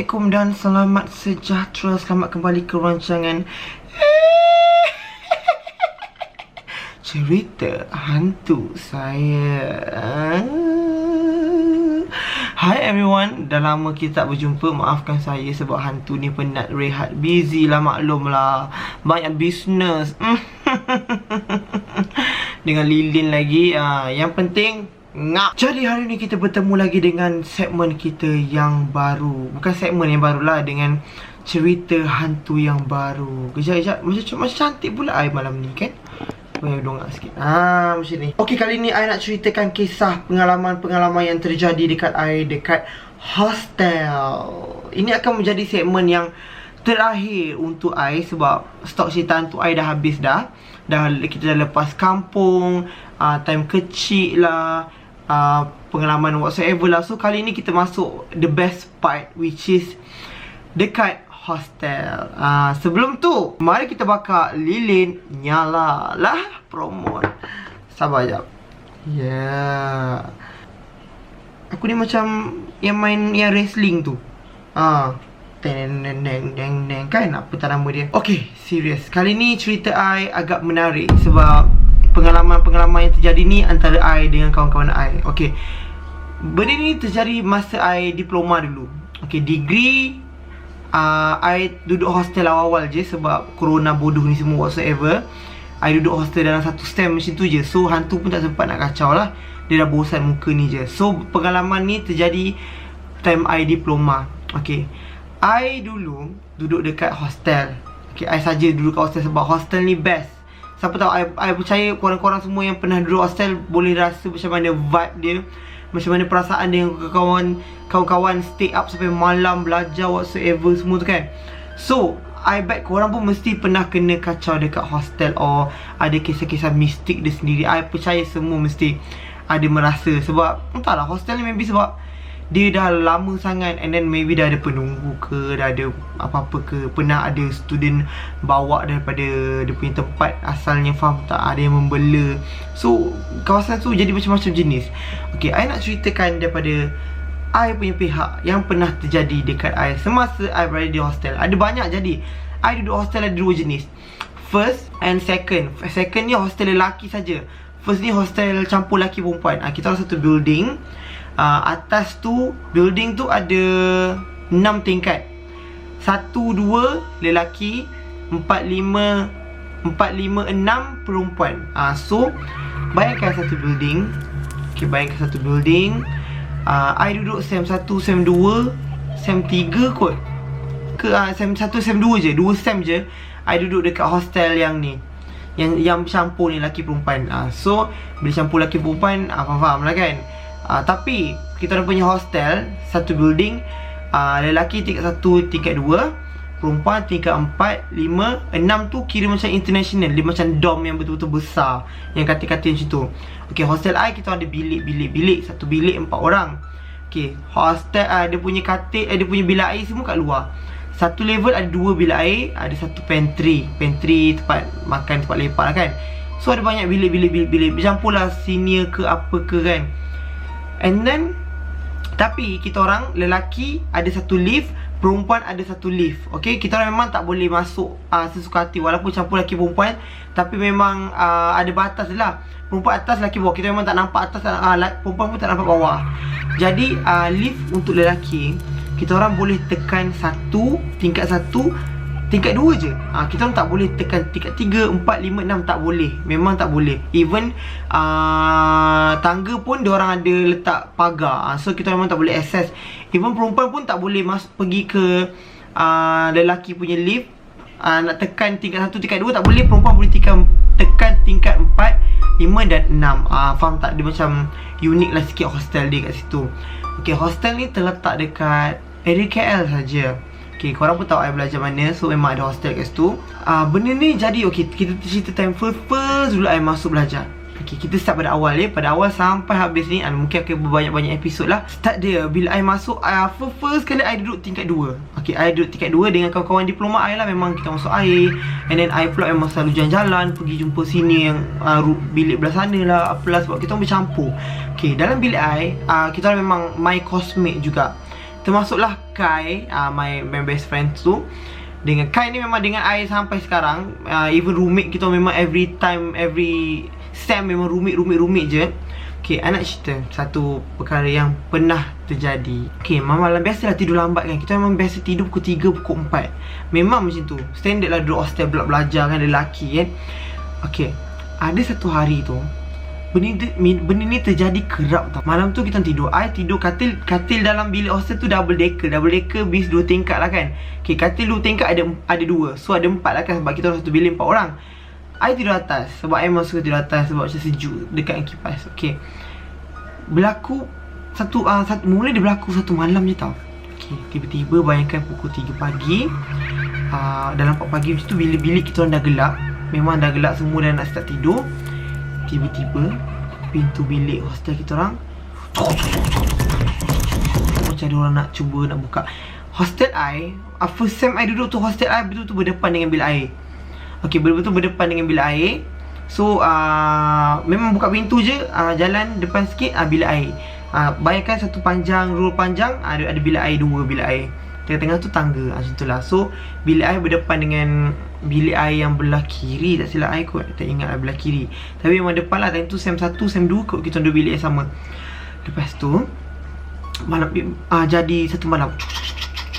Assalamualaikum dan selamat sejahtera. Selamat kembali ke rancangan cerita hantu saya. Hi everyone, dah lama kita tak berjumpa. Maafkan saya sebab hantu ni penat rehat. Busy lah, maklum lah, banyak business dengan lilin lagi. Yang penting ngap. Jadi hari ni kita bertemu lagi dengan segmen kita yang baru. Bukan segmen yang baru lah, dengan cerita hantu yang baru. Kejap-kejap, macam cantik pula I malam ni kan. Dongak sikit. Macam ni. Okey, kali ni I nak ceritakan kisah pengalaman-pengalaman yang terjadi dekat I dekat hostel. Ini akan menjadi segmen yang terakhir untuk I sebab stok cerita hantu I dah habis dah. Kita dah lepas kampung, time kecil lah, pengalaman whatsoever lah. So kali ni kita masuk the best part, which is dekat hostel. Sebelum tu, mari kita bakar lilin. Nyala lah, promote. Sabar jap. Aku ni macam yang main yang wrestling tu. Deng kan, apa tak nama dia. Okay, serius. Kali ni cerita I agak menarik sebab pengalaman-pengalaman yang terjadi ni antara I dengan kawan-kawan I. Okay, benda ni terjadi masa I diploma dulu. Okay, degree I duduk hostel awal-awal je sebab corona bodoh ni semua whatsoever. I duduk hostel dalam satu stem macam tu je. So hantu pun tak sempat nak kacau lah. Dia dah bosan muka ni je. So pengalaman ni terjadi time I diploma. Okay, I dulu duduk dekat hostel. Okay, I saja duduk kat hostel sebab hostel ni best. Siapa tahu, I percaya korang-korang semua yang pernah duduk hostel boleh rasa macam mana vibe dia, macam mana perasaan dia dengan kawan-kawan stay up sampai malam belajar whatsoever semua tu kan. So I bet korang pun mesti pernah kena kacau dekat hostel, or ada kisah-kisah mistik dia sendiri. I percaya semua mesti ada merasa. Sebab entahlah, hostel ni maybe sebab dia dah lama sangat, and then maybe dah ada penunggu ke, dah ada apa-apa ke, pernah ada student bawa daripada dia punya tempat asalnya, faham tak, ada yang membela. So kawasan tu jadi macam-macam jenis. Okay, I nak ceritakan daripada I punya pihak yang pernah terjadi dekat I semasa I berada di hostel. Ada banyak jadi. I duduk hostel ada dua jenis, first and second. Second ni hostel lelaki saja. First ni hostel campur lelaki perempuan. Kita orang satu building. Atas tu, building tu ada 6 tingkat. 1, 2 lelaki, 4, 5, 6 perempuan. So bayangkan satu building. Okay, bayangkan satu building. I duduk sem 1, sem 2, sem 3 kot ke, sem 1, sem 2 je, 2 sem je I duduk dekat hostel yang ni, yang campur ni lelaki perempuan. So bila campur lelaki perempuan, faham lah kan. Tapi kita orang punya hostel satu building, lelaki tingkat 1, tingkat 2, perempuan tingkat 4, 5, 6 tu kira macam international. Dia macam dorm yang betul-betul besar, yang katil-katil macam tu. Okay, hostel I kita ada bilik. Satu bilik 4 orang. Okay, hostel dia punya katil, dia punya bilik air semua kat luar. Satu level ada 2 bilik air, ada satu pantry, tempat makan, tempat lepak lah kan. So ada banyak bilik. Bercampur lah, senior ke apa ke kan. And then, tapi kita orang lelaki ada satu lift, perempuan ada satu lift. Okay, kita orang memang tak boleh masuk sesuka hati. Walaupun campur lelaki perempuan, tapi memang ada batas lah. Perempuan atas, lelaki bawah. Kita memang tak nampak atas, perempuan pun tak nampak bawah. Jadi lift untuk lelaki, kita orang boleh tekan tingkat 1, tingkat 2 je. Kita orang tak boleh tekan tingkat 3, 4, 5, 6. Tak boleh. Memang tak boleh. Even tangga pun diorang ada letak pagar. So kita memang tak boleh access. Even perempuan pun tak boleh pergi ke lelaki punya lift. Nak tekan tingkat 1, tingkat 2 tak boleh. Perempuan boleh tekan tingkat 4, 5 dan 6. Faham tak? Dia macam unik lah sikit hostel dia kat situ. Okay, hostel ni terletak dekat area KL saja. Okay, korang pun tahu I belajar mana. So memang ada hostel kat situ. Benda ni jadi, okay, kita cerita time first dulu I masuk belajar. Okay, kita start pada awal ya. Pada awal sampai habis ni, mungkin akan berbanyak-banyak episod lah. Start dia, bila I masuk, first kali I duduk tingkat 2. Okay, I duduk tingkat 2 dengan kawan-kawan diploma I lah. Memang kita masuk air. And then I pula memang selalu jalan-jalan, pergi jumpa sini yang bilik belah sana lah, apalah, sebab kita orang bercampur. Okay, dalam bilik I, kita orang memang my cosmate juga. termasuklah Kai, my best friend tu. Dengan Kai ni memang dengan I sampai sekarang, even roommate kita memang every time, every sem memang roommate je. Okay, I nak cerita satu perkara yang pernah terjadi. Okay, malam biasalah tidur lambat kan. Kita memang biasa tidur pukul 3, pukul 4. Memang macam tu, standard lah duduk hostel, belajar kan, lelaki kan. Okay, ada satu hari tu benda ni terjadi kerap tau. Malam tu kita tidur, I tidur katil dalam bilik hostel tu double decker bis 2 tingkat lah kan. Okay, katil 2 tingkat ada 2, so ada 4 lah kan, sebab kita orang satu bilik 4 orang. I tidur atas, sebab I memang suka tidur atas, sebab macam sejuk dekat dengan kipas. Okay, berlaku mula dia berlaku satu malam je tau. Okay, tiba-tiba bayangkan pukul 3 pagi, dalam 4 pagi macam tu, bila bilik kita orang dah gelap, memang dah gelap semua, dah nak start tidur. Tiba-tiba pintu bilik hostel kita orang macam ada orang nak cuba nak buka. Hostel I, first sem I duduk tu, hostel I betul-betul berdepan dengan bilik air. Okay, betul-betul berdepan dengan bilik air. So memang buka pintu je, jalan depan sikit, bilik air. Bayangkan satu rul panjang, ada bilik air, 2 bilik air. Tengah-tengah tu tangga, macam tu lah. So bilik air berdepan dengan bilik air yang belah kiri, tak silap I kot, tak ingat lah belah kiri. Tapi memang depan lah. Time tu sem 1, sem 2 kot, kita duduk bilik yang sama. Lepas tu malam jadi satu malam.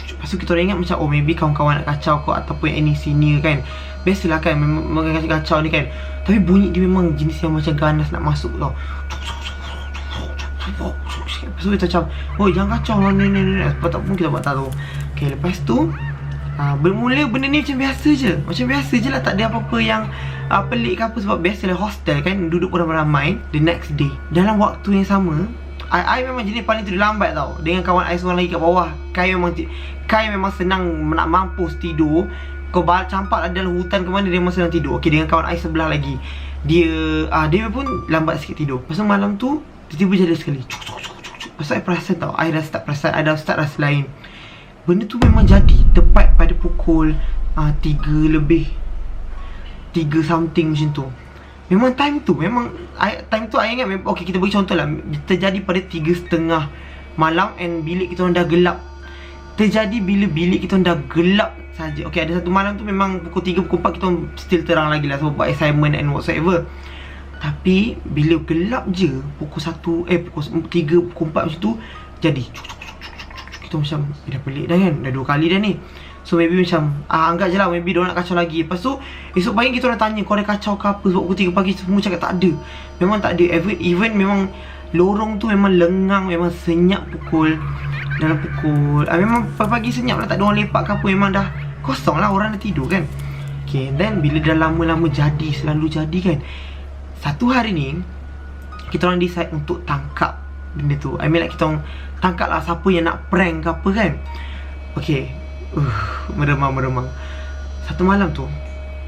Lepas tu kita orang ingat macam, oh maybe kawan-kawan nak kacau kot, ataupun any senior kan. Biasalah kan, memang kacau ni kan. Tapi bunyi dia memang jenis yang macam ganas nak masuk tau. Lepas tu kita macam, oh jangan kacau lah ni. Sebab tak pun kita buat tahu. Okay, lepas tu bermula benda ni macam biasa je. Macam biasa je lah, tak ada apa-apa yang pelik ke apa. Sebab biasalah hostel kan, duduk ramai-ramai. The next day, dalam waktu yang sama, I memang jenis paling tidur lambat tau. Dengan kawan I seorang lagi kat bawah. Kai memang senang nak mampus tidur. Kau campak lah dalam hutan ke mana, dia memang senang tidur. Okay, dengan kawan I sebelah lagi, dia pun lambat sikit tidur. Pasal malam tu tiba-tiba jadi sekali. Pasal I perasan tau, I dah start perasan, I dah start rasa lain. Benda tu memang jadi tepat pada pukul 3 lebih, 3 something macam tu. Memang time tu I ingat. Okay, kita bagi contoh lah, terjadi pada 3:30 malam, and bilik kita orang dah gelap. Terjadi bila bilik kita orang dah gelap saja. Okay, ada satu malam tu memang pukul 3, pukul 4 kita orang still terang lagi lah, sebab buat assignment and whatsoever. Tapi bila gelap je, pukul 1, pukul 3, pukul 4 macam tu, jadi kita macam, dah pelik dah kan, dah 2 kali dah ni. So maybe macam, anggap je lah, maybe diorang nak kacau lagi. Lepas tu esok pagi kita orang tanya, kau ada kacau ke apa? Sebab pukul 3 pagi semua cakap tak ada. Memang tak ada. Even memang lorong tu memang lengang, memang senyap dalam pukul memang pagi senyap lah, tak ada orang lepak ke apa. Memang dah kosong lah, orang dah tidur kan. Okay, then bila dah lama-lama jadi, selalu jadi kan, satu hari ni kita orang decide untuk tangkap benda tu. I mean like, kita orang tangkap lah siapa yang nak prank ke apa kan. Okay, meremang. Satu malam tu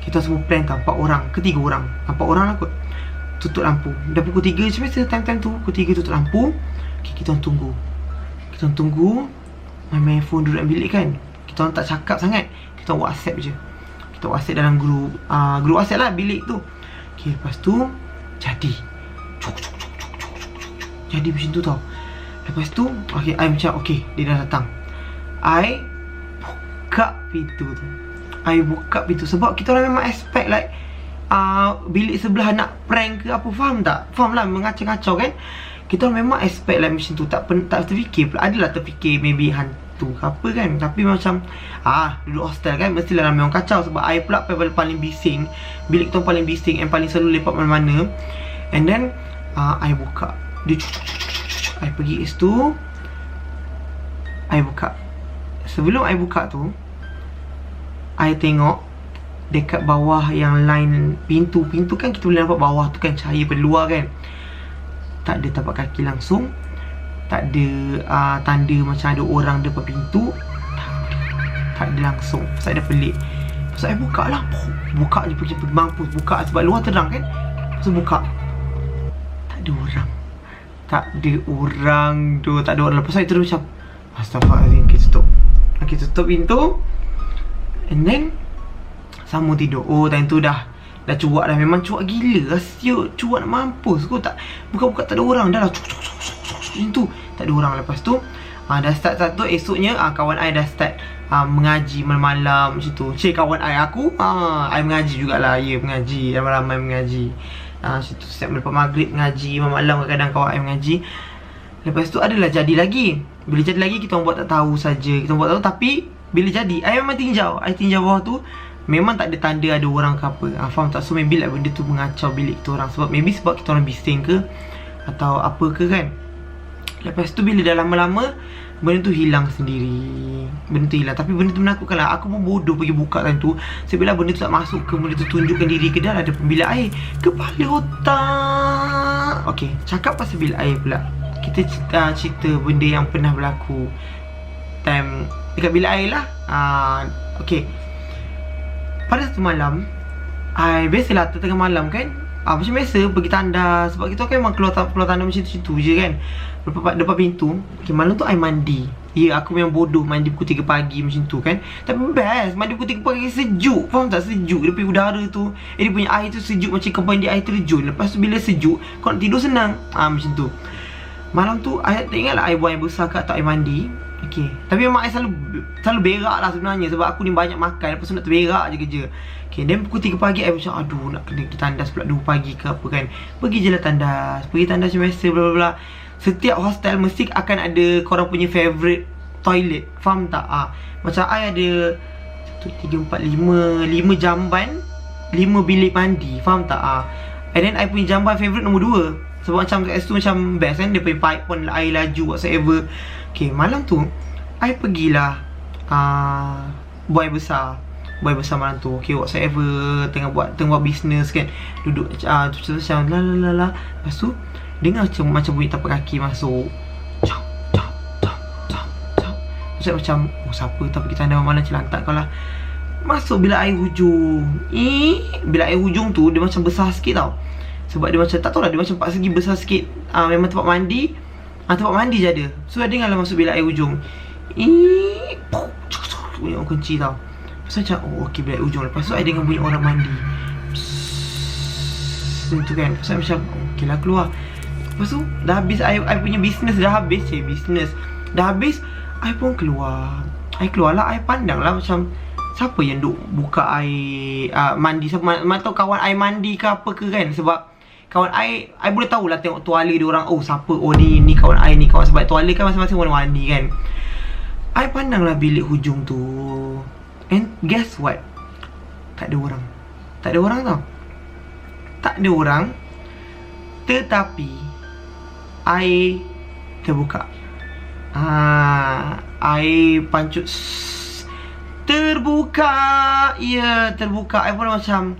kita semua plan tau, 4 orang ke 3 orang, 4 orang lah kot. Tutup lampu. Dah pukul 3 macam biasa, time-time tu pukul 3 tutup lampu. Okay, kita orang tunggu main phone duduk dalam bilik kan. Kita orang tak cakap sangat, kita orang WhatsApp je. Kita WhatsApp dalam grup WhatsApp lah bilik tu. Okay, lepas tu jadi jadi macam tu tau. Lepas tu okay, I macam okay, dia dah datang. I buka pintu sebab kita orang memang expect like bilik sebelah nak prank ke apa, faham tak? Faham lah, mengacau-ngacau kan. Kita orang memang expect like macam tu. Tak terfikir pula, adalah terfikir maybe hantu ke apa kan. Tapi macam duduk hostel kan, mestilah ramai orang kacau. Sebab I pula paling bising, bilik tu paling bising, and paling selalu lepak mana-mana. And then I buka, dia I pergi kat situ, I buka. Sebelum I buka tu, I tengok dekat bawah yang line pintu kan, kita boleh nampak bawah tu kan, cahaya pada luar kan. Tak ada tapak kaki langsung, tak ada tanda macam ada orang depan pintu. Tak ada langsung. Pasal dah pelik. Pasal I buka lah, buka je pergi mampus buka, sebab luar terang kan. Pasal buka, tak ada orang. Tak ada orang. Lepas tu I terus macam, astaghfirullahaladzim, kita tutup pintu. And then sama tidur. Oh, time tu dah cuak dah. Memang cuak gila, asyik cuak nak mampus. Kau tak buka-buka tak ada orang. Dah lah macam tu, tak ada orang. Lepas tu Dah start tu, esoknya kawan I dah start mengaji malam-malam macam tu. Kawan I, aku I mengaji jugalah. Ya, mengaji, ramai-ramai mengaji. Macam tu, setiap lepas maghrib mengaji, malam kadang-kadang kawan I mengaji. Lepas tu adalah jadi lagi. Bila jadi lagi, kita orang buat tak tahu saja. Kita orang buat tahu, tapi bila jadi, I memang tinjau. I tinjau bawah tu, memang tak ada tanda ada orang ke apa. Faham tak? So maybe lah benda tu mengacau bilik kita orang. Sebab kita orang bising ke, atau apa ke kan. Lepas tu bila dah lama-lama, benda tu hilang sendiri. Benda tu hilang. Tapi benda tu menakutkan lah. Aku pun bodoh pergi buka kan tu. Sebab benda tu tak masuk ke, benda tu tunjukkan diri ke dah ada pembilik air. Kepala otak. Okay, cakap pasal bilik air pula. Kita cerita benda yang pernah berlaku time dekat bilik air lah. Okay, pada satu malam, biasalah tengah malam kan, macam biasa pergi tandas. Sebab kita kan memang keluar tandas macam tu je kan, depan pintu. Okay, malam tu I mandi. Ya, aku memang bodoh mandi pukul 3 pagi macam tu kan. Tapi best, mandi pukul 3 pagi sejuk. Faham tak? Sejuk. Dia punya udara tu, dia punya air tu sejuk macam kau mandi air terjun. Lepas tu bila sejuk, kau nak tidur senang. Macam tu. Malam tu, I tak ingat lah I buang air besar ke atau I mandi. Okay, tapi memang I selalu berak lah sebenarnya. Sebab aku ni banyak makan, lepas tu nak terberak je kerja. Okay, then pukul 3 pagi I macam, aduh nak kena tandas pula 2 pagi ke apa kan. Pergi je lah tandas. Pergi tandas macam biasa, bla bla bla. Setiap hostel mesti akan ada korang punya favourite toilet. Faham tak? Macam I ada 1, 3, 4, 5 jamban, 5 bilik mandi. Faham tak? And then I punya jamban favourite nombor 2. Sebab macam kat situ macam best kan. Dia punya pipe pun air laju whatsoever. Okay, malam tu I pergilah buang air besar. Buang air besar malam tu. Okay, whatsoever, tengah buat bisnes kan. Duduk macam la. Lepas tu dengar macam bunyi tapak kaki masuk. Cap. Macam siapa tak pergi tanda malam celantak kau lah. Masuk bila air hujung. Bila air hujung tu dia macam besar sikit tau. Sebab dia macam, tak tahu lah, dia macam 4 segi besar sikit. Memang tempat mandi. Tempat mandi je ada. So I dengar lah masuk bilik air hujung. Bunyi orang kunci tau. Lepas tu macam, okay, bilik air hujung. Lepas tu I dengar bunyi orang mandi. Macam tu kan. Lepas tu I macam, okay lah keluar. Lepas tu dah habis I punya business dah habis. Business dah habis, I pun keluar. I keluar lah, I pandang lah macam, siapa yang duk buka air mandi. Mana tahu kawan I mandi ke apa ke kan. Sebab kawan I boleh tahulah tengok tuale dia orang. Siapa? Ni kawan I ni kawan. Sebab tuale kan masing-masing warna-warni kan. I pandang lah bilik hujung tu. And guess what? Tak ada orang. Tak ada orang tau. Tak ada orang. Tetapi air terbuka. Air pancut terbuka. Ya, terbuka. I pun macam,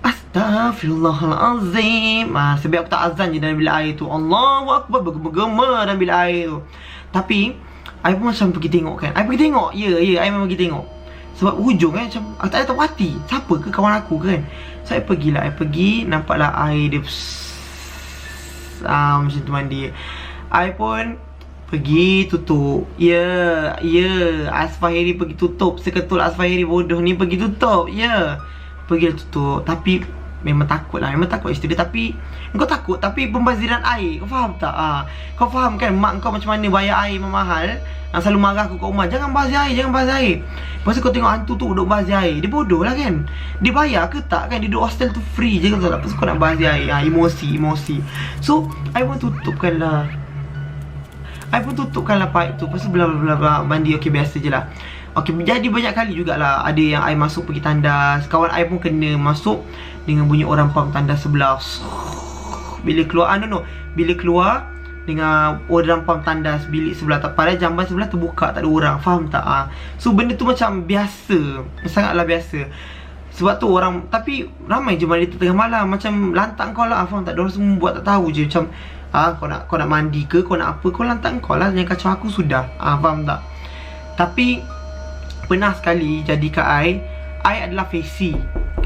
Astaghfirullahalazim. Sebab aku tak azan je dalam bilik air tu. Allahu Akbar, bergema dalam bilik air tu. Tapi I pun macam pergi tengok kan. I pergi tengok. Ya, I memang pergi tengok. Sebab hujung kan, macam aku tak ada tahu hati siapa ke kawan aku kan. So I pergilah. I pergi, nampaklah air dia macam tu mandi. I pun pergi tutup. Ya, Asfahiri pergi tutup. Seketul Asfahiri bodoh ni pergi tutup. Ya, pergi tutup. Tapi memang takut lah. Memang takut isteri dia. Tapi kau takut, tapi pembaziran air. Kau faham tak? Kau faham kan mak kau macam mana bayar air mahal. Selalu marah aku kat rumah, jangan bazir air, jangan bazir air. Lepas tu kau tengok hantu tu duduk bazir air. Dia bodoh lah kan. Dia bayar ke tak kan. Dia duduk hostel tu free je kan. Lepas tu kau nak bazir air. Emosi. So I pun tutupkan lah pipe tu. Lepas tu bla bla bla mandi. Okay, biasa je lah. Okay, jadi banyak kali jugalah ada yang I masuk pergi tandas. Kawan I pun kena masuk dengan bunyi orang pump tandas sebelah. Bila keluar, bila keluar dengan orang pump tandas bilik sebelah. Padahal jamban sebelah terbuka, tak ada orang. Faham tak? So benda tu macam biasa. Sangatlah biasa. Sebab tu orang, tapi ramai je mandi tengah malam. Macam lantak kau lah. Faham tak? Diorang semua buat tak tahu je. Macam kau nak mandi ke, kau nak apa, kau lantak kau lah. Jangan kacau aku sudah. Faham tak? Tapi pernah sekali jadi kat I adalah Facy.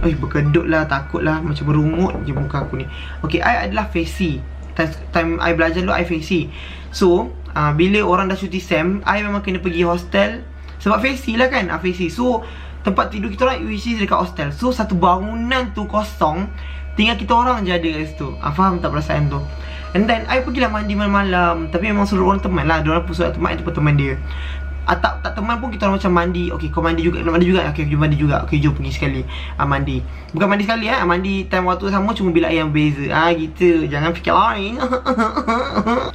Berkedut lah, takut lah. Macam berungut je muka aku ni. Okay, I adalah Facy. Time I belajar dulu, I Facy. So bila orang dah cuti SEM, I memang kena pergi hostel. Sebab Facy lah kan, Facy. So tempat tidur kita orang which is dekat hostel. So satu bangunan tu kosong, tinggal kita orang je ada kat situ. Faham tak perasaan tu? And then I pergilah mandi malam-malam. Tapi memang seluruh orang teman lah. Diorang pun surat teman itu pun teman dia. Tak teman pun kita orang macam mandi. Okay, kau mandi juga, nak mandi juga? Okay, jom mandi juga. Okay, jom pergi sekali mandi. Bukan mandi sekali mandi time waktu sama, cuma bilik air yang beza. Gitu, jangan fikir lain.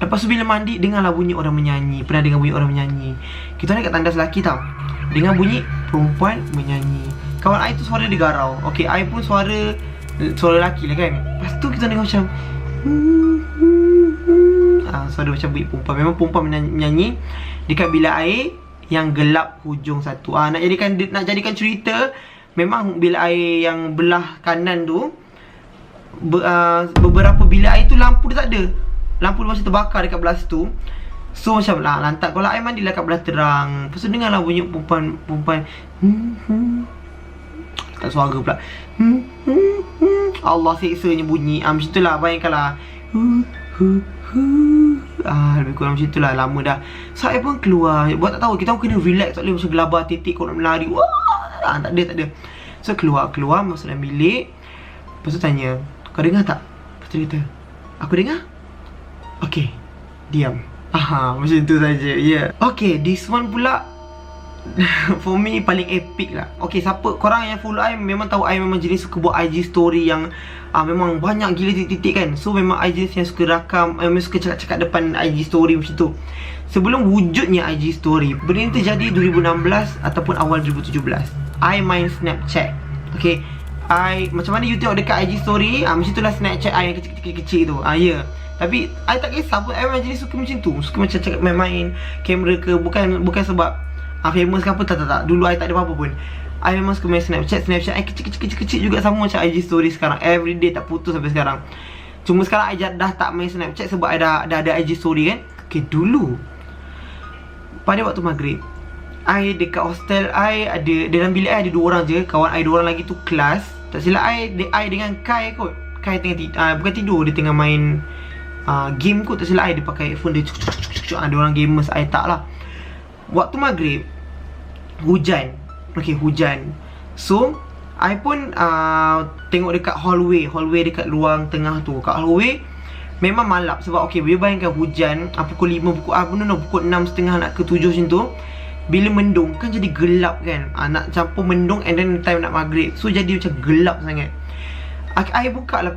Lepas tu bila mandi, dengarlah bunyi orang menyanyi. Pernah dengar bunyi orang menyanyi? Kita orang kat tandas lelaki tau, dengar bunyi perempuan menyanyi. Kawan I tu suara dia garau. Okay, I pun suara lelaki lah kan. Lepas tu kita dengar macam suara macam bunyi perempuan. Memang perempuan menyanyi dekat bilik air yang gelap hujung satu. Nak jadikan cerita, memang bilik air yang belah kanan tu beberapa bilik air tu lampu dia tak ada. Lampu dia macam terbakar dekat belah situ. So macam lantak kalau air mandi lah kat belah terang. Lepas tu dengarlah bunyi perempuan tak suara pula. Allah seksanya bunyi. Macam itulah, bayangkanlah. Lebih kurang macam itulah. Lama dah. So I pun keluar. Buat tak tahu, kita pun kena relax. Tak boleh macam gelabah titik kau nak melari. Tak ada. So keluar masuk dalam bilik. Lepas tu tanya, kau dengar tak? Lepas tu dia kata, aku dengar. Okay, diam. Macam tu saja. Yeah. Okay, this one pula for me paling epic lah. Okay, siapa korang yang follow I memang tahu I memang jenis suka buat IG story yang memang banyak gila titik-titik kan. So memang I jenis yang suka rakam, memang suka cakap-cakap depan IG story macam tu. Sebelum wujudnya IG story, benda ni terjadi 2016 ataupun awal 2017. I main Snapchat. Okay, I macam mana you tengok dekat IG story, macam itulah Snapchat I yang kecil-kecil tu. Ya. Tapi I tak kisah pun, I memang jenis suka macam tu. Suka macam cakap main kamera ke, bukan sebab famous ke apa, tak. Dulu I tak ada apa-apa pun. I memang suka main Snapchat I kecil juga sama macam IG story sekarang. Everyday tak putus sampai sekarang. Cuma sekarang I dah tak main Snapchat sebab I dah ada IG story kan. Okay, dulu pada waktu maghrib, I dekat hostel I ada, dalam bilik I ada 2 orang je. Kawan I 2 orang lagi tu kelas. Tak silap I dengan Kai kot. Kai tengah bukan tidur, dia tengah main game kot. Tak silap I, dia pakai phone dia. Ada orang gamers, I tak lah. Waktu maghrib, hujan. Okay, hujan. So I pun tengok dekat hallway dekat ruang tengah tu. Kat hallway memang malap. Sebab okay, bila bayangkan hujan pukul 5, pukul 6.30 nak ke 7 macam tu. Bila mendung kan jadi gelap kan. Nak campur mendung and then time nak maghrib. So jadi macam gelap sangat. I buka lah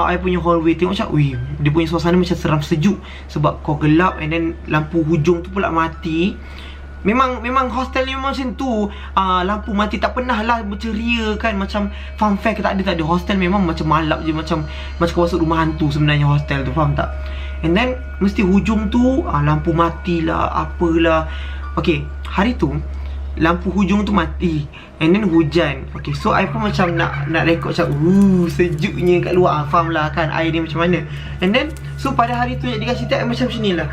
I punya hallway, tengok macam dia punya suasana macam seram sejuk. Sebab kau gelap and then lampu hujung tu pula mati. Memang hostel ni memang macam tu. Lampu mati, tak pernah lah berceria kan. Macam funfair ke tak ada. Hostel memang macam malap je. Macam kau masuk rumah hantu sebenarnya hostel tu, faham tak? And then mesti hujung tu lampu mati lah, apalah. Okay, hari tu lampu hujung tu mati and then hujan. Okay, so I pun macam nak rekod macam sejuknya kat luar. Faham lah kan air ni macam mana. And then so pada hari tu dia kasi cerita macam ni lah.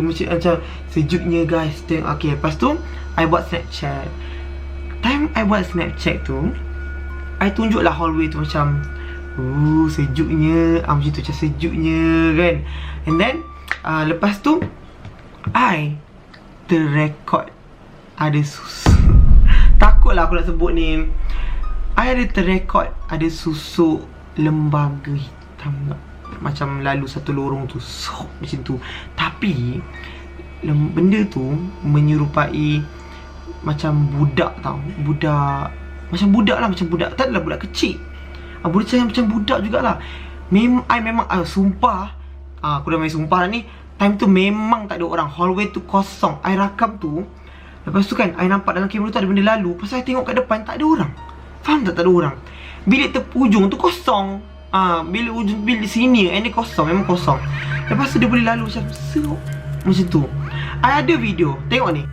Macam sejuknya guys. Okay, lepas tu I buat Snapchat. Time I buat Snapchat tu, I tunjuk lah hallway tu macam sejuknya. Macam tu, macam sejuknya kan. And then lepas tu I terrekod ada susu. Takutlah aku nak sebut ni. I ada terrekod ada susuk lembaga hitam tak? Macam lalu satu lorong tu, macam tu. Tapi benda tu menyerupai macam budak tau. Macam budak lah, macam budak. Tak adalah budak kecil. Budak macam budak jugalah. I memang sumpah. Aku dah main sumpah lah ni. Time tu memang tak ada orang. Hallway tu kosong. I rakam tu. Lepas tu kan I nampak dalam kamera tu ada benda lalu. Pasal I tengok kat depan tak ada orang. Faham tak, tak ada orang. Bilik terhujung tu kosong. Bilik sini ini kosong. Memang kosong. Lepas tu dia boleh lalu macam macam tu. I ada video. Tengok ni.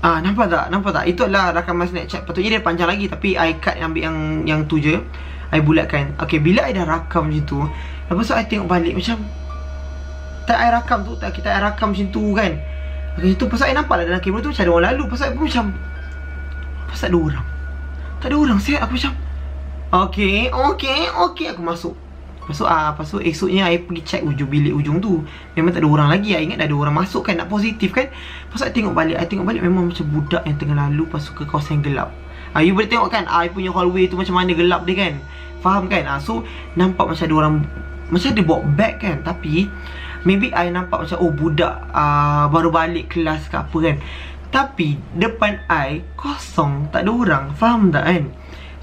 Nampak tak? Itu adalah rakaman Snapchat. Patutnya dia panjang lagi, tapi I cut ambil yang tu je. I bulatkan. Okay, bila I dah rakam macam tu, lepas tu I tengok balik macam tak I rakam tu, kita I rakam macam tu kan. Okay, tu pasal I nampak lah dalam kamera tu macam ada orang lalu. Pasal I pun macam pasal ada orang. Tak ada orang. Saya aku macam Okay, aku masuk. Lepas tu esoknya I pergi check bilik ujung tu. Memang tak ada orang lagi. I ingat dah ada orang masuk kan, nak positif kan. Lepas tu I tengok balik memang macam budak yang tengah lalu lepas tu ke kawasan yang gelap. You boleh tengok kan I punya hallway tu macam mana gelap dia kan. Faham kan? So nampak macam ada orang, macam ada bawa bag kan. Tapi maybe I nampak macam budak baru balik kelas ke apa kan. Tapi depan I kosong, tak ada orang. Faham tak kan?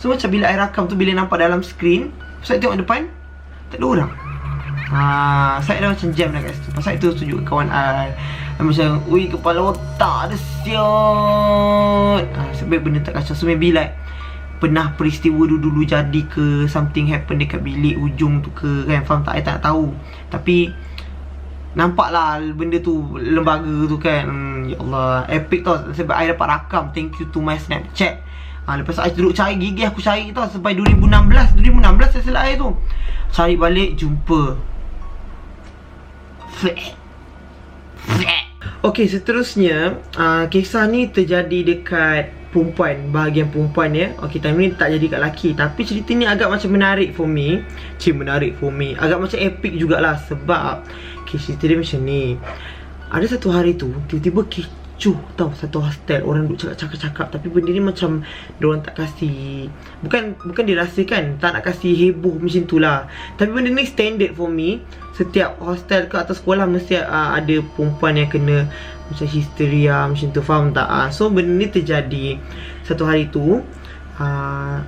So macam bila I rakam tu, bila nampak dalam screen, saya tengok depan tak ada orang. Saya dah macam jam dah kat situ. Pasal itu tunjuk kawan I macam, ui kepala otak ada siot. Sebab benda tak kacau. So maybe like pernah peristiwa dulu jadi ke, something happen dekat bilik ujung tu ke kan. Faham tak? I tak nak tahu. Tapi nampak lah benda tu, lembaga tu kan. Ya Allah, epic tau. Sebab I dapat rakam, thank you to my Snapchat. Lepas tu I duduk cari, gigih aku cari tau. Sampai 2016 saya silap I tu. Cari balik, jumpa. Okay, seterusnya kisah ni terjadi dekat perempuan, bahagian perempuan ya. Okay, time ni tak jadi kat lelaki. Tapi cerita ni agak macam menarik for me. Agak macam epic jugalah. Sebab cerita dia macam ni. Ada satu hari tu, tiba-tiba kecoh tau satu hostel. Orang duduk cakap-cakap. Tapi benda ni macam diorang tak kasih, bukan dirasakan tak nak kasih heboh macam tu lah. Tapi benda ni standard for me. Setiap hostel ke atau sekolah mesti ada perempuan yang kena macam histeria macam tu. Faham tak? So benda ni terjadi satu hari tu.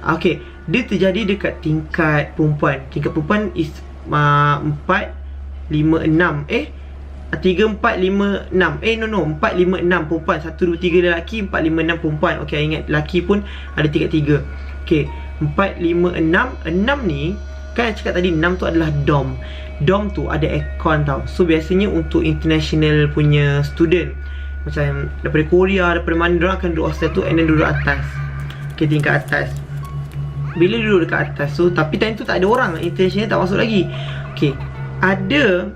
Okay, dia terjadi dekat tingkat perempuan. Tingkat perempuan is 4, 5, 6 3, 4, 5, 6 no 4, 5, 6 perempuan, 1, 2, 3 lelaki, 4, 5, 6 perempuan. Okay, ingat lelaki pun ada tingkat 3. Okay, 4, 5, 6 ni kan cakap tadi 6 tu adalah dorm. Dorm tu ada aircon tau. So biasanya untuk international punya student, macam daripada Korea, daripada mana, diorang akan duduk hostel tu and then duduk atas. Okay, tingkat atas. Bila duduk dekat atas tu, tapi time tu tak ada orang, international tak masuk lagi. Okay, ada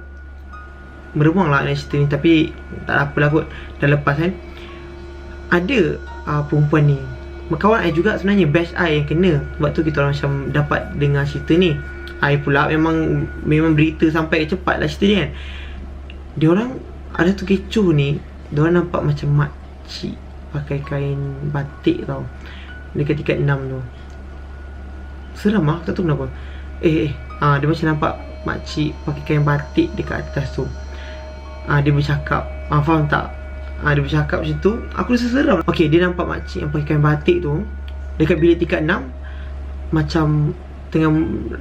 meremang lah nak cerita ni, tapi tak apalah kot, dah lepas kan. Ada perempuan ni, kawan I juga sebenarnya, batch I yang kena. Sebab tu kita orang macam dapat dengar cerita ni. I pula memang berita sampai cepat lah cerita ni kan. Diorang ada tu kecoh ni. Diorang nampak macam makcik pakai kain batik tau, dekat tingkat 6 tu. Seram lah, tak tahu kenapa. Dia macam nampak makcik pakai kain batik dekat atas tu. Dia bercakap, faham tak? Dia bercakap macam tu. Aku rasa seram. Okay, dia nampak makcik yang pakai kain batik tu dekat bilik tingkat 6, macam tengah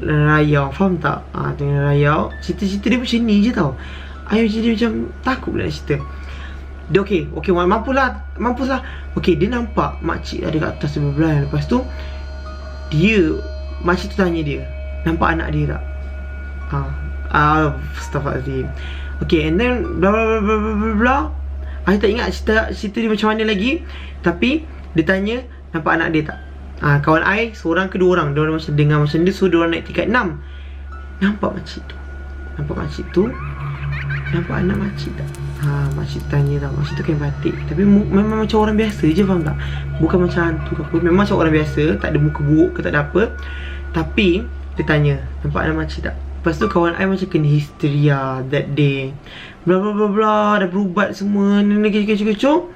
rayau. Faham tak? Tengah rayau. Cerita-cerita dia macam ni je tau. Ayah macam takut pula cerita. Dia okay, mampus lah. Okay, dia nampak makcik ada kat atas tu berbelai. Lepas tu makcik tu tanya dia, nampak anak dia tak? Astaghfirullahaladzim. Okay, and then blah blah blah blah blah blah. I tak ingat cerita dia macam mana lagi. Tapi dia tanya nampak anak dia tak. Kawan I seorang ke dua orang, diorang macam dengar macam dia. So diorang naik tingkat 6. Nampak makcik tu, nampak anak makcik tak? Makcik tanya tau. Makcik tu kain batik, tapi memang macam orang biasa je, faham tak? Bukan macam hantu ke apa. Memang macam orang biasa, tak ada muka buruk ke tak ada apa. Tapi dia tanya nampak anak makcik tak. Lepas tu kawan I macam kena histeria that day. Blah blah blah blah. Dah berubat semua. Kecoh.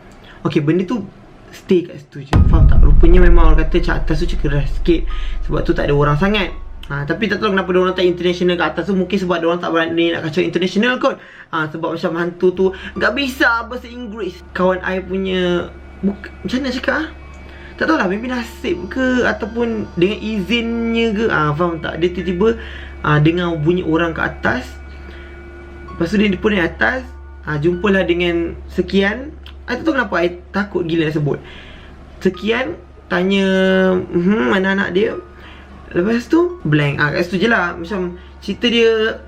Okay, benda tu stay kat situ je. Faham tak? Rupanya memang orang kata cat atas tu macam keras sikit. Sebab tu tak ada orang sangat. Tapi tak tahu kenapa diorang tak international kat atas tu. Mungkin sebab diorang tak berani nak kacau international kot. Sebab macam hantu tu gak bisa bahasa Inggeris. Kawan I punya macam mana cakap tak tahulah, maybe nasib ke ataupun dengan izinnya ke. Faham tak? Dia tiba-tiba dengar bunyi orang kat atas. Lepas tu dia pun naik atas. Jumpalah dengan sekian. I tak tahu kenapa I takut gila nak sebut. Sekian. Tanya mana anak dia. Lepas tu blank. Kat situ je lah. Macam cerita dia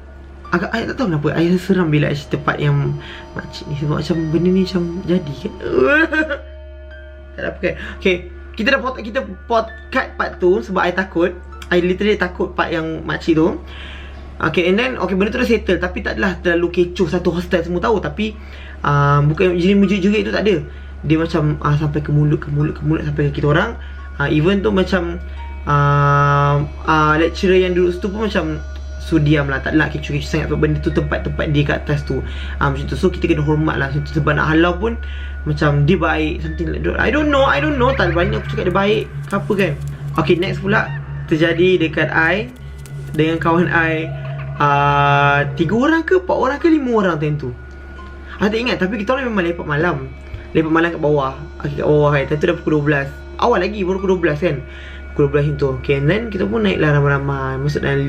agak, I tak tahu kenapa I rasa seram bila I cerita part yang makcik ni. Sebab macam benda ni macam jadi kan. Tak ada apa kan. Okay, kita cut part tu sebab I takut. I literally takut part yang makcik tu. Okay, and then benda tu dah settle. Tapi tak adalah terlalu kecoh satu hostel semua tahu. Tapi bukan jenis menjerit-jerit tu, tak ada. Dia macam sampai ke mulut sampai ke kita orang. Even tu macam lecturer yang duduk situ pun macam So diam lah, tak nak kecoh-kecoh sangat sebab benda tu tempat-tempat dia kat atas tu. Macam tu. So kita kena hormat lah macam tu. Sebab nak halau pun macam dia baik, something like that. I don't know. Tak banyak aku cakap dia baik ke apa kan. Okay, next pula terjadi dekat I dengan kawan I 3 orang ke 4 orang ke 5 orang time tu. Tak ingat, tapi kita orang memang lepak malam. Lepak malam kat bawah. Okay, kat bawah kan. Time tu dah pukul 12. Awal lagi baru pukul 12 kan. Pukul 12 macam tu. Okay, and then kita pun naik lah ramai-ramai. Masuk dalam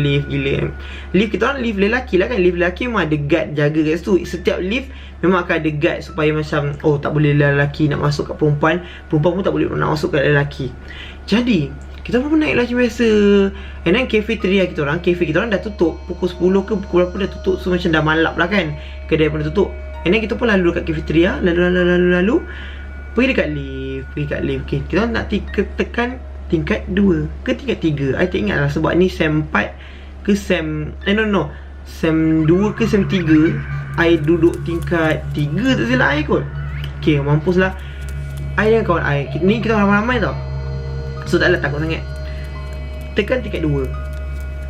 lift gila kan. Lift kita orang lift lelaki lah kan. Lift lelaki memang ada guard jaga kat situ. Setiap lift memang akan ada guard supaya macam tak boleh lelaki nak masuk kat perempuan. Perempuan pun tak boleh nak masuk kat lelaki. Jadi kita pun naik lah macam biasa. And then cafeteria kita orang dah tutup. Pukul 10 ke pukul berapa dah tutup. So macam dah malap lah kan. Kedai pun dah tutup. And then kita pun lalu dekat cafeteria. Lalu pergi dekat lift. Okay, kita nak tekan tingkat 2 ke tingkat 3. I tak ingat lah sebab ni sem 4 ke sem sem 2 ke sem 3. I duduk tingkat 3 tak silap I kot. Okay, mampus lah I dengan kawan I. Ni kita ramai-ramai tau. So taklah takut sangat. Tekan tingkat 2.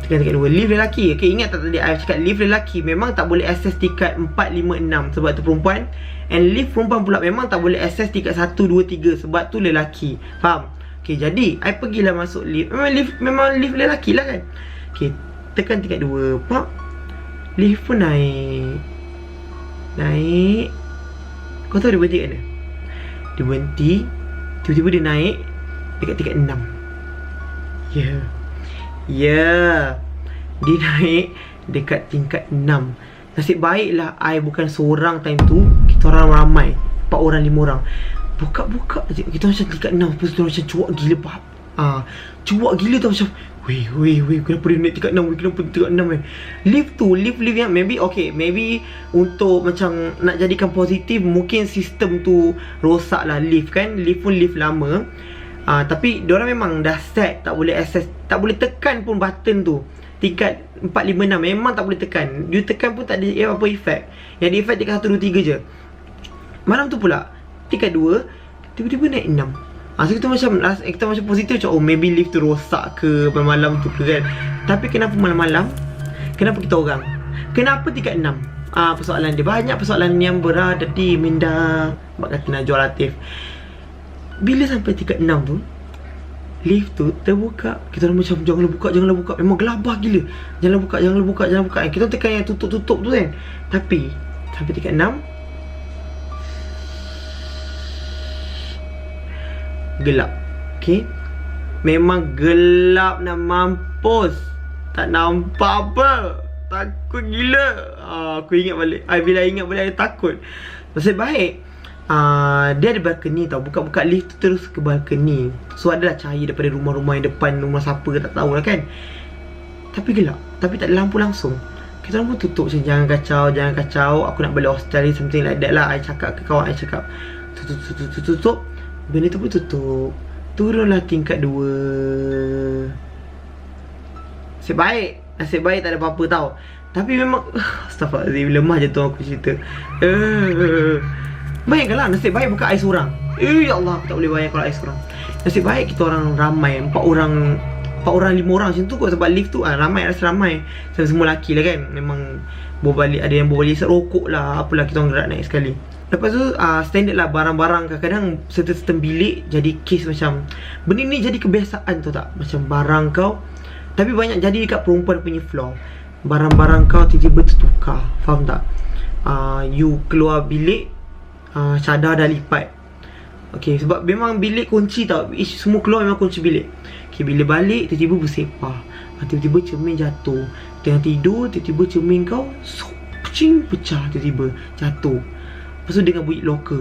Lift lelaki. Okay, ingat tak tadi I cakap lift lelaki memang tak boleh access tingkat 4, 5, 6 sebab tu perempuan. And lift perempuan pula memang tak boleh access tingkat 1, 2, 3 sebab tu lelaki. Faham? Okay, jadi I pergilah masuk lift. Memang lift lelaki lah kan. Okay, tekan tingkat 2. Pak, lift pun naik. Kau tahu dia berhenti kat mana? Dia berhenti. Tiba-tiba dia naik dekat tingkat 6. Ya, dia naik dekat tingkat 6. Nasib baiklah I bukan seorang time tu. Kita orang ramai 4 orang, 5 orang. Buka kita macam tingkat 6. Lepas tu macam cuak gila. Cuak gila tau. Macam Weh kenapa dia naik tingkat 6? Kenapa tingkat 6 kan? Lift yang maybe untuk macam nak jadikan positif, mungkin sistem tu rosak lah lift kan. Lift pun lift lama. Tapi diorang memang dah set, tak boleh access, tak boleh tekan pun button tu. Tingkat 4, 5, 6 memang tak boleh tekan. Dia tekan pun tak ada apa efek. Yang ada efek tingkat 1, 2, 3 je. Malam tu pula tingkat 2 tiba-tiba naik 6. So kita macam positif macam maybe lift tu rosak ke malam tu ke kan. Tapi kenapa malam-malam? Kenapa kita orang? Kenapa tingkat 6? Persoalan dia banyak, persoalan yang berada di minda. Bak kata Najwa Latif. Bila sampai tingkat 6 tu, lift tu terbuka. Kita orang macam janganlah buka. Memang gelabah gila. Janganlah buka. Kita tekan yang tutup tu kan. Tapi sampai tingkat 6 gelap. Okay, memang gelap nak mampus. Tak nampak apa. Takut gila. Aku ingat balik. Bila ingat balik I takut. Nasib baik dia ada balcony tau. Buka-buka lift tu terus ke balcony. So adalah cahaya daripada rumah-rumah yang depan. Rumah siapa ke tak tahu lah kan. Tapi gelap. Tapi tak ada lampu langsung. Kita orang pun tutup macam jangan kacau. Aku nak balik hostel ni, something like that lah. I cakap ke kawan I cakap tutup. Benda tu pun tutup. Turunlah tingkat 2. Nasib baik tak ada apa-apa tau. Tapi memang astaghfirullahaladzim, lemah je tu aku cerita. Bayangkanlah nasib baik bukan I seorang. Ya Allah, aku tak boleh bayang kalau I seorang. Nasib baik kita orang ramai, 4 orang, 5 orang macam tu kot. Sebab lift tu ramai, rasa ramai. Semua lelaki lah kan. Memang ada yang bawa balik rokok lah. Apalah, kita orang gerak naik sekali. Lepas tu standard lah barang-barang. Kadang-kadang certain bilik jadi kes macam benda ni jadi kebiasaan tau tak. Macam barang kau, tapi banyak jadi dekat perempuan punya floor. Barang-barang kau tiba-tiba tertukar. Faham tak? You keluar bilik, cadar dah lipat. Okay, sebab memang bilik kunci tau. Semua keluar memang kunci bilik. Okay, bila balik tiba-tiba bersepah. Tiba-tiba cermin jatuh. Tengah tidur, tiba-tiba cermin kau pecah, tiba-tiba jatuh. Lepas tu dengan bunyi locker.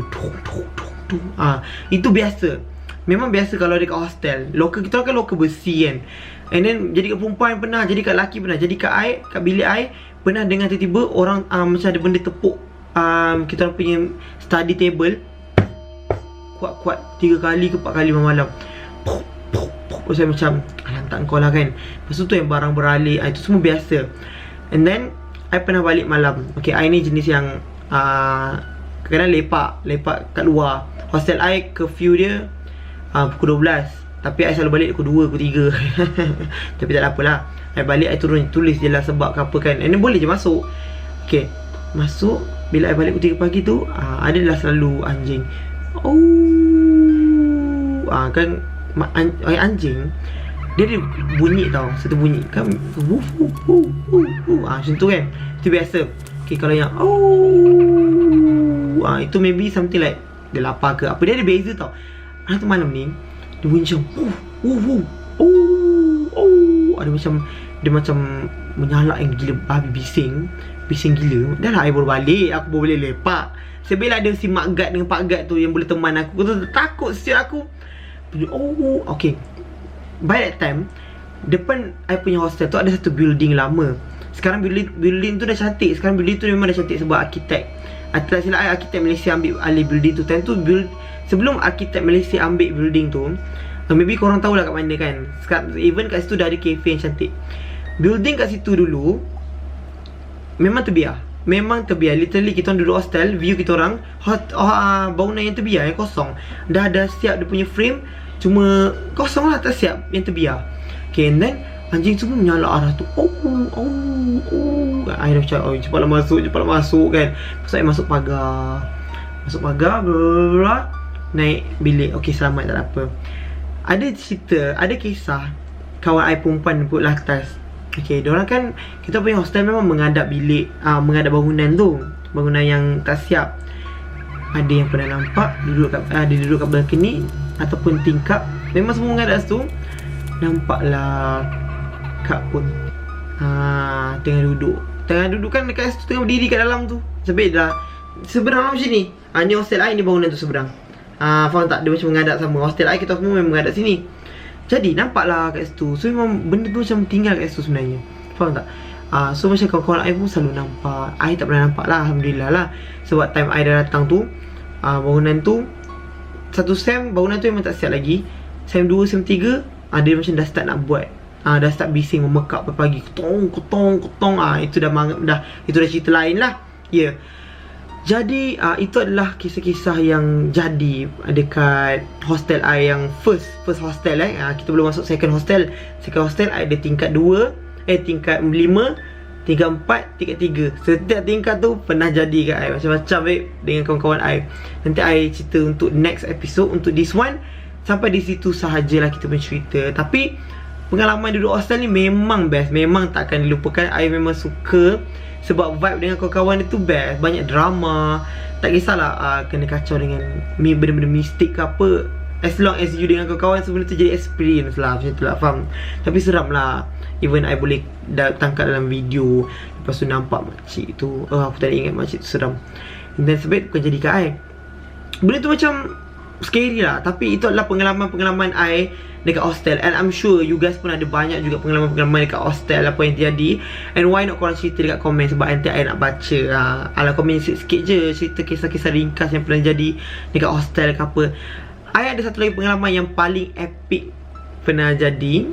Itu biasa. Memang biasa kalau dekat hostel. Locker kita kan locker besi kan. And then jadi kat perempuan pernah, jadi kat lelaki pernah. Jadi kat I, kat bilik I pernah dengan tiba-tiba orang macam ada benda tepuk kita orang punya study table. Kuat-kuat 3 kali ke 4 kali malam. Saya macam lantak kau lah kan. Lepas tu yang barang beralih, itu semua biasa. And then I pernah balik malam. Okay, I ni jenis yang kadang lepak kat luar. Hostel I curfew dia pukul 12. Tapi I selalu balik pukul 2, pukul 3. Tapi tak ada apalah, I balik I turun tulis je lah sebab ke apa kan. And then boleh je masuk. Okay, masuk. Bila I balik pukul 3 pagi tu, adalah selalu anjing. Kan anjing dia ada bunyi tau. Satu bunyi kan, macam tu kan. Itu biasa. Okay, kalau yang itu maybe something like dia lapar ke apa. Dia ada beza tau. Satu malam ni dia bunyi macam ada macam, dia macam menyalak yang gila, babi bising gila. Dah lah I baru balik, aku baru boleh lepak. Sebab ada si Mak Gad dengan Pak Gad tu yang boleh teman aku. Aku tu takut siap aku. Okay, by that time depan I punya hostel tu ada satu building lama. Sekarang building tu dah cantik. Sekarang building tu memang dah cantik sebab arkitek, tak silap I, arkitek Malaysia ambil alih building tu. Time tu sebelum arkitek Malaysia ambil building tu, maybe korang tahu lah kat mana kan. Sekarang, even kat situ dah ada cafe yang cantik. Building kat situ dulu memang terbiar. Literally kita orang duduk hostel, view kita orang bangunan yang terbiar, yang kosong. Dah siap dia punya frame, cuma kosong lah, tak siap, yang terbiar. Okay, and then anjing semua menyalak arah tu. I dah macam, cepatlah masuk kan. Pasal I masuk pagar, naik bilik. Okay, selamat, tak ada apa. Ada kisah kawan I perempuan duduk lah atas. Okay, diorang kan, kita punya hostel memang menghadap bilik, menghadap bangunan tu, bangunan yang tak siap. Ada yang pernah nampak duduk kat balcony ataupun tingkap. Memang semua menghadap situ. Nampaklah Kak pun tengah duduk kan dekat situ, tengah berdiri kat dalam tu. Sebab dah seberang macam ni. Ni hostel I, ni bangunan tu seberang. Faham tak? Dia macam menghadap sama. Hostel I kita semua memang menghadap sini. Jadi nampaklah kat situ. So memang benda tu macam tinggal kat situ sebenarnya. Faham tak? So macam kawan-kawan I pun selalu nampak. I tak pernah nampak lah, Alhamdulillah lah. Sebab time I dah datang tu, bangunan tu, satu sem bangunan tu memang tak siap lagi. Sem 2, sem 3, dia macam dah start nak buat. Dah start bising, memekak pagi. Ketong. Itu dah cerita lain lah. Ya. Jadi itu adalah kisah-kisah yang jadi dekat hostel I yang first hostel kita belum masuk second hostel. Second hostel I ada tingkat 2, tingkat 5, tingkat 4, tingkat 3. Setiap tingkat tu pernah jadi kat I macam-macam dengan kawan-kawan I. Nanti I cerita untuk next episode. Untuk this one, sampai di situ sahajalah kita punya cerita. Tapi pengalaman duduk hostel ni memang best, memang takkan dilupakan. I memang suka sebab vibe dengan kawan-kawan itu best. Banyak drama. Tak kisahlah kena kacau dengan benda-benda mistik ke apa, as long as you dengan kawan-kawan, sebenarnya tu jadi experience lah. Macam tu lah, faham. Tapi seram lah. Even I boleh tangkap dalam video, lepas tu nampak makcik tu, aku tak ingat makcik tu seram. Dan sebab bukan jadi kat I. Benda tu macam scary lah. Tapi itu adalah pengalaman-pengalaman I dekat hostel. And I'm sure you guys pun ada banyak juga pengalaman-pengalaman dekat hostel, apa yang terjadi. And why not korang cerita dekat komen, sebab nanti I nak baca. Alah, komen sikit je, cerita kisah-kisah ringkas yang pernah jadi dekat hostel ke apa. I ada satu lagi pengalaman yang paling epic pernah jadi.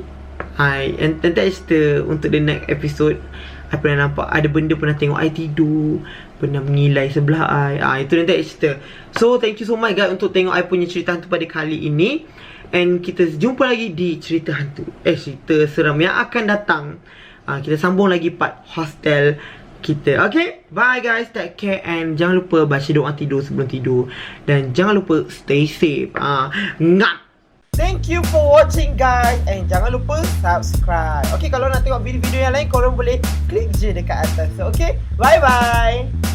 And nanti I cerita untuk the next episode. I pernah nampak, ada benda pernah tengok I tidur, pernah mengilai sebelah I. Itu nanti I cerita. So thank you so much guys untuk tengok I punya cerita hantu pada kali ini. And kita jumpa lagi di cerita hantu, cerita seram yang akan datang. Kita sambung lagi part hostel kita. Okay, bye guys, take care. And jangan lupa baca doa tidur sebelum tidur. Dan jangan lupa stay safe. Ngap. Thank you for watching guys. And jangan lupa subscribe. Okay, kalau nak tengok video-video yang lain, korang boleh klik je dekat atas. Okay, bye bye.